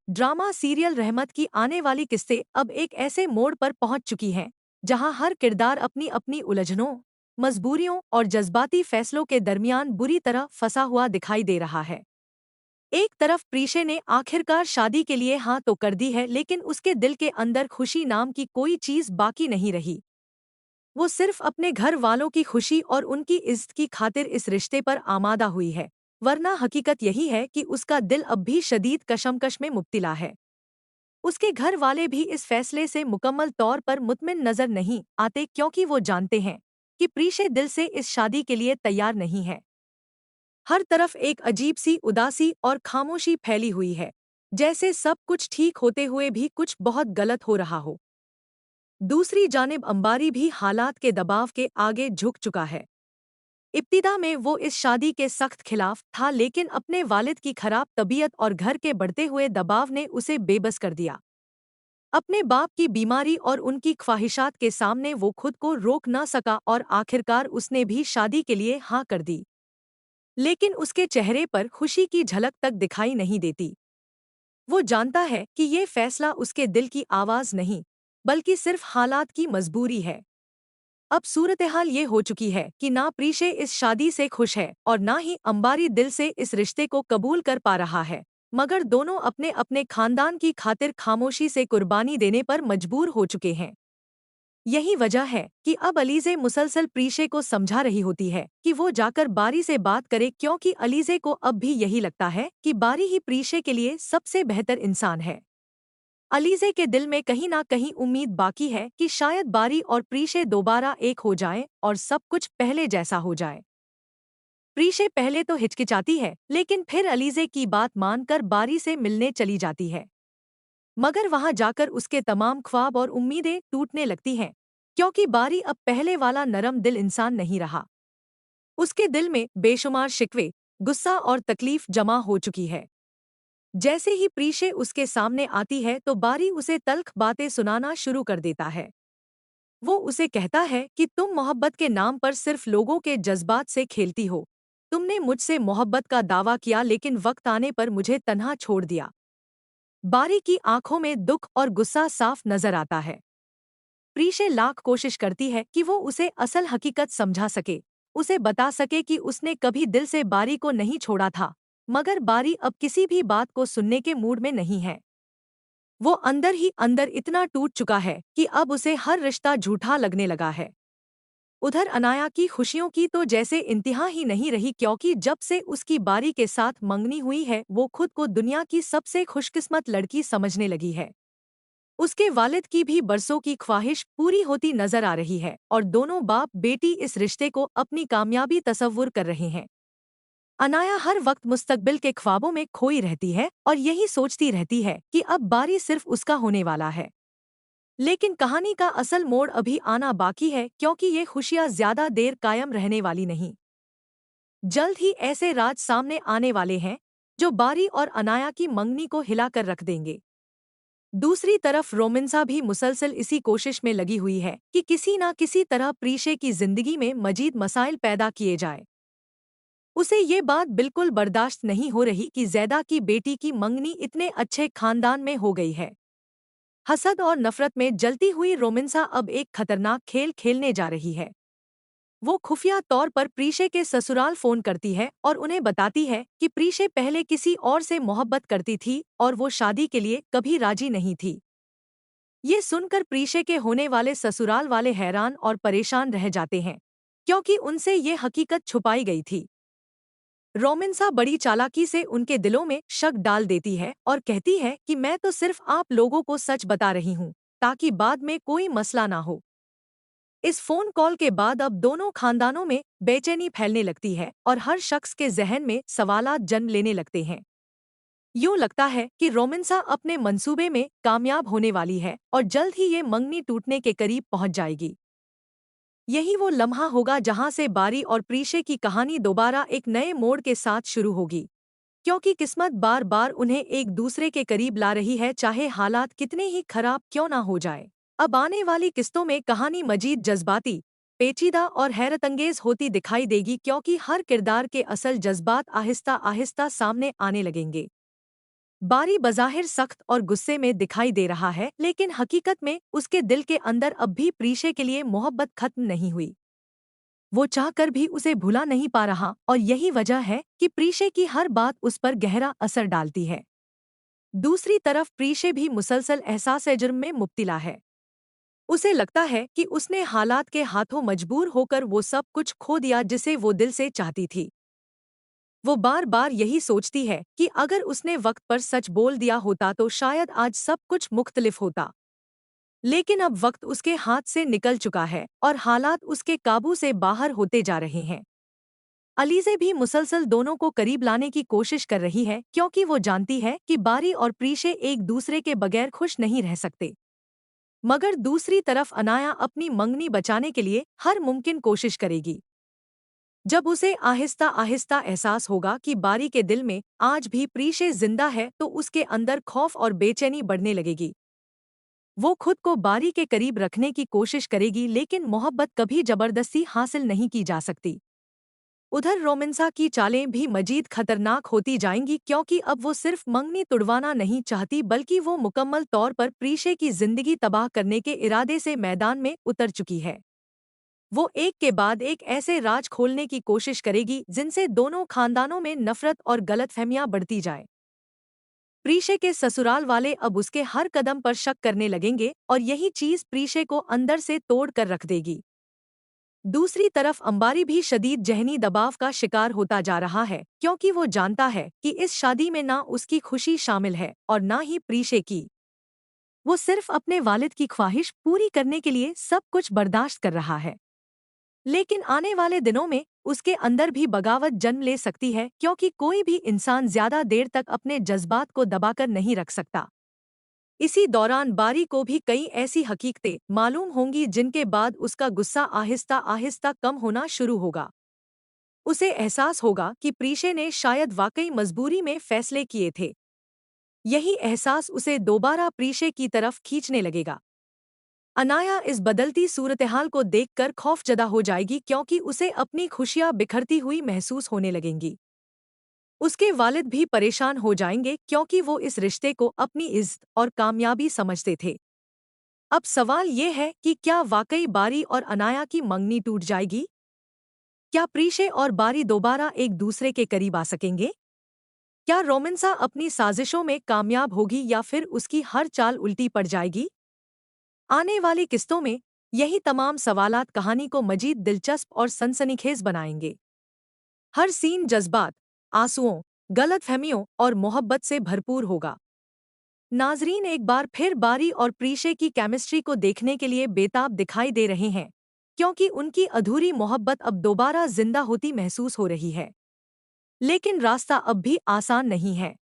Drama serial रहमत की आने वाली किस्तें अब एक ऐसे मोड़ पर पहुंच चुकी हैं जहां हर किरदार अपनी अपनी उलझनों, मजबूरियों और जज्बाती फैसलों के दरमियान बुरी तरह फंसा हुआ दिखाई दे रहा है। एक तरफ प्रीशे ने आखिरकार शादी के लिए हाँ तो कर दी है, लेकिन उसके दिल के अंदर खुशी नाम की कोई चीज बाकी नहीं रही। वो सिर्फ अपने घर वालों की खुशी और उनकी इज्जत की खातिर इस रिश्ते पर आमादा हुई है, वरना हकीकत यही है कि उसका दिल अब भी शदीद कशमकश में मुब्तिला है। उसके घर वाले भी इस फैसले से मुकम्मल तौर पर मुतमिन नजर नहीं आते, क्योंकि वो जानते हैं कि प्रीशे दिल से इस शादी के लिए तैयार नहीं है। हर तरफ एक अजीब सी उदासी और खामोशी फैली हुई है, जैसे सब कुछ ठीक होते हुए भी कुछ बहुत गलत हो रहा हो। दूसरी जानिब अंबारी भी हालात के दबाव के आगे झुक चुका है। इब्तिदा में वो इस शादी के सख्त खिलाफ था, लेकिन अपने वालिद की खराब तबीयत और घर के बढ़ते हुए दबाव ने उसे बेबस कर दिया। अपने बाप की बीमारी और उनकी ख्वाहिशात के सामने वो खुद को रोक ना सका और आखिरकार उसने भी शादी के लिए हाँ कर दी। लेकिन उसके चेहरे पर खुशी की झलक तक दिखाई नहीं देती। वो जानता है कि ये फैसला उसके दिल की आवाज़ नहीं, बल्कि सिर्फ हालात की मजबूरी है। अब सूरत-ए-हाल ये हो चुकी है कि ना प्रीशे इस शादी से खुश है और ना ही अंबारी दिल से इस रिश्ते को कबूल कर पा रहा है, मगर दोनों अपने अपने खानदान की खातिर खामोशी से कुर्बानी देने पर मजबूर हो चुके हैं। यही वजह है कि अब अलीज़े मुसलसल प्रीशे को समझा रही होती है कि वो जाकर बारी से बात करे, क्योंकि अलीज़े को अब भी यही लगता है कि बारी ही प्रीशे के लिए सबसे बेहतर इंसान है। अलीज़े के दिल में कहीं ना कहीं उम्मीद बाकी है कि शायद बारी और प्रीशे दोबारा एक हो जाएं और सब कुछ पहले जैसा हो जाए। प्रीशे पहले तो हिचकिचाती है, लेकिन फिर अलीज़े की बात मानकर बारी से मिलने चली जाती है। मगर वहां जाकर उसके तमाम ख्वाब और उम्मीदें टूटने लगती हैं, क्योंकि बारी अब पहले वाला नरम दिल इंसान नहीं रहा। उसके दिल में बेशुमार शिकवे, गुस्सा और तकलीफ जमा हो चुकी है। जैसे ही प्रीशे उसके सामने आती है तो बारी उसे तल्ख बातें सुनाना शुरू कर देता है। वो उसे कहता है कि तुम मोहब्बत के नाम पर सिर्फ लोगों के जज्बात से खेलती हो। तुमने मुझसे मोहब्बत का दावा किया, लेकिन वक्त आने पर मुझे तन्हा छोड़ दिया। बारी की आंखों में दुख और गुस्सा साफ नजर आता है। प्रीशे लाख कोशिश करती है कि वो उसे असल हकीकत समझा सके, उसे बता सके कि उसने कभी दिल से बारी को नहीं छोड़ा था, मगर बारी अब किसी भी बात को सुनने के मूड में नहीं है। वो अंदर ही अंदर इतना टूट चुका है कि अब उसे हर रिश्ता झूठा लगने लगा है। उधर अनाया की खुशियों की तो जैसे इंतहा ही नहीं रही, क्योंकि जब से उसकी बारी के साथ मंगनी हुई है वो खुद को दुनिया की सबसे खुशकिस्मत लड़की समझने लगी है। उसके वालिद की भी बरसों की ख्वाहिश पूरी होती नजर आ रही है और दोनों बाप बेटी इस रिश्ते को अपनी कामयाबी तसव्वुर कर रहे हैं। अनाया हर वक्त मुस्तकबिल के ख्वाबों में खोई रहती है और यही सोचती रहती है कि अब बारी सिर्फ उसका होने वाला है। लेकिन कहानी का असल मोड़ अभी आना बाकी है, क्योंकि ये खुशियां ज्यादा देर कायम रहने वाली नहीं। जल्द ही ऐसे राज सामने आने वाले हैं जो बारी और अनाया की मंगनी को हिलाकर रख देंगे। दूसरी तरफ रोमिंसा भी मुसलसल इसी कोशिश में लगी हुई है कि किसी न किसी तरह प्रीशे की जिंदगी में मजीद मसाइल पैदा किए जाए। उसे ये बात बिल्कुल बर्दाश्त नहीं हो रही कि ज़ैदा की बेटी की मंगनी इतने अच्छे खानदान में हो गई है। हसद और नफरत में जलती हुई रोमिंसा अब एक खतरनाक खेल खेलने जा रही है। वो खुफिया तौर पर प्रीशे के ससुराल फोन करती है और उन्हें बताती है कि प्रीशे पहले किसी और से मोहब्बत करती थी और वो शादी के लिए कभी राजी नहीं थी। ये सुनकर प्रीशे के होने वाले ससुराल वाले हैरान और परेशान रह जाते हैं, क्योंकि उनसे ये हकीकत छुपाई गई थी। रोमिंसा बड़ी चालाकी से उनके दिलों में शक डाल देती है और कहती है कि मैं तो सिर्फ आप लोगों को सच बता रही हूँ, ताकि बाद में कोई मसला ना हो। इस फोन कॉल के बाद अब दोनों खानदानों में बेचैनी फैलने लगती है और हर शख्स के जहन में सवालात जन्म लेने लगते हैं। यूं लगता है कि रोमिंसा अपने मंसूबे में कामयाब होने वाली है और जल्द ही ये मंगनी टूटने के करीब पहुंच जाएगी। यही वो लम्हा होगा जहां से बारी और प्रीशे की कहानी दोबारा एक नए मोड़ के साथ शुरू होगी, क्योंकि किस्मत बार बार उन्हें एक दूसरे के करीब ला रही है, चाहे हालात कितने ही खराब क्यों ना हो जाए। अब आने वाली किस्तों में कहानी मजीद जज्बाती, पेचीदा और हैरतअंगेज होती दिखाई देगी, क्योंकि हर किरदार के असल जज्बात आहिस्ता आहिस्ता सामने आने लगेंगे। बारी बज़ाहिर सख्त और गुस्से में दिखाई दे रहा है, लेकिन हकीकत में उसके दिल के अंदर अब भी प्रीशे के लिए मोहब्बत खत्म नहीं हुई। वो चाहकर भी उसे भुला नहीं पा रहा, और यही वजह है कि प्रीशे की हर बात उस पर गहरा असर डालती है। दूसरी तरफ प्रीशे भी मुसलसल एहसास जुर्म में मुब्तिला है। उसे लगता है कि उसने हालात के हाथों मजबूर होकर वो सब कुछ खो दिया जिसे वो दिल से चाहती थी। वो बार बार यही सोचती है कि अगर उसने वक्त पर सच बोल दिया होता तो शायद आज सब कुछ मुख्तलिफ होता। लेकिन अब वक्त उसके हाथ से निकल चुका है और हालात उसके काबू से बाहर होते जा रहे हैं। अलीज़े भी मुसलसल दोनों को करीब लाने की कोशिश कर रही है, क्योंकि वो जानती है कि बारी और प्रीशे एक दूसरे के बगैर खुश नहीं रह सकते। मगर दूसरी तरफ अनाया अपनी मंगनी बचाने के लिए हर मुमकिन कोशिश करेगी। जब उसे आहिस्ता आहिस्ता एहसास होगा कि बारी के दिल में आज भी प्रीशे जिंदा है, तो उसके अंदर खौफ और बेचैनी बढ़ने लगेगी। वो खुद को बारी के करीब रखने की कोशिश करेगी, लेकिन मोहब्बत कभी जबरदस्ती हासिल नहीं की जा सकती। उधर रोमिंसा की चालें भी मजीद खतरनाक होती जाएंगी, क्योंकि अब वो सिर्फ मंगनी तुड़वाना नहीं चाहती, बल्कि वो मुकम्मल तौर पर प्रीशे की जिंदगी तबाह करने के इरादे से मैदान में उतर चुकी है। वो एक के बाद एक ऐसे राज खोलने की कोशिश करेगी जिनसे दोनों खानदानों में नफरत और गलतफहमियां बढ़ती जाए। प्रीशे के ससुराल वाले अब उसके हर कदम पर शक करने लगेंगे, और यही चीज प्रीशे को अंदर से तोड़ कर रख देगी। दूसरी तरफ अंबारी भी शदीद जहनी दबाव का शिकार होता जा रहा है, क्योंकि वो जानता है कि इस शादी में ना उसकी खुशी शामिल है और ना ही प्रीशे की। वो सिर्फ अपने वालिद की ख्वाहिश पूरी करने के लिए सब कुछ बर्दाश्त कर रहा है। लेकिन आने वाले दिनों में उसके अंदर भी बगावत जन्म ले सकती है, क्योंकि कोई भी इंसान ज्यादा देर तक अपने जज्बात को दबाकर नहीं रख सकता। इसी दौरान बारी को भी कई ऐसी हकीकतें मालूम होंगी जिनके बाद उसका गुस्सा आहिस्ता आहिस्ता कम होना शुरू होगा। उसे एहसास होगा कि प्रीशे ने शायद वाकई मजबूरी में फैसले किए थे। यही एहसास उसे दोबारा प्रीशे की तरफ खींचने लगेगा। अनाया इस बदलती सूरतहाल को देखकर खौफजदा हो जाएगी, क्योंकि उसे अपनी खुशियां बिखरती हुई महसूस होने लगेंगी। उसके वालिद भी परेशान हो जाएंगे, क्योंकि वो इस रिश्ते को अपनी इज्जत और कामयाबी समझते थे। अब सवाल ये है कि क्या वाकई बारी और अनाया की मंगनी टूट जाएगी? क्या प्रीशे और बारी दोबारा एक दूसरे के करीब आ सकेंगे? क्या रोमिंसा अपनी साजिशों में कामयाब होगी या फिर उसकी हर चाल उल्टी पड़ जाएगी? आने वाली किस्तों में यही तमाम सवालात कहानी को मजीद दिलचस्प और सनसनीखेज बनाएंगे। हर सीन जज्बात, आंसुओं, गलतफहमियों और मोहब्बत से भरपूर होगा। नाजरीन एक बार फिर बारी और प्रीशे की केमिस्ट्री को देखने के लिए बेताब दिखाई दे रहे हैं, क्योंकि उनकी अधूरी मोहब्बत अब दोबारा जिंदा होती महसूस हो रही है। लेकिन रास्ता अब भी आसान नहीं है।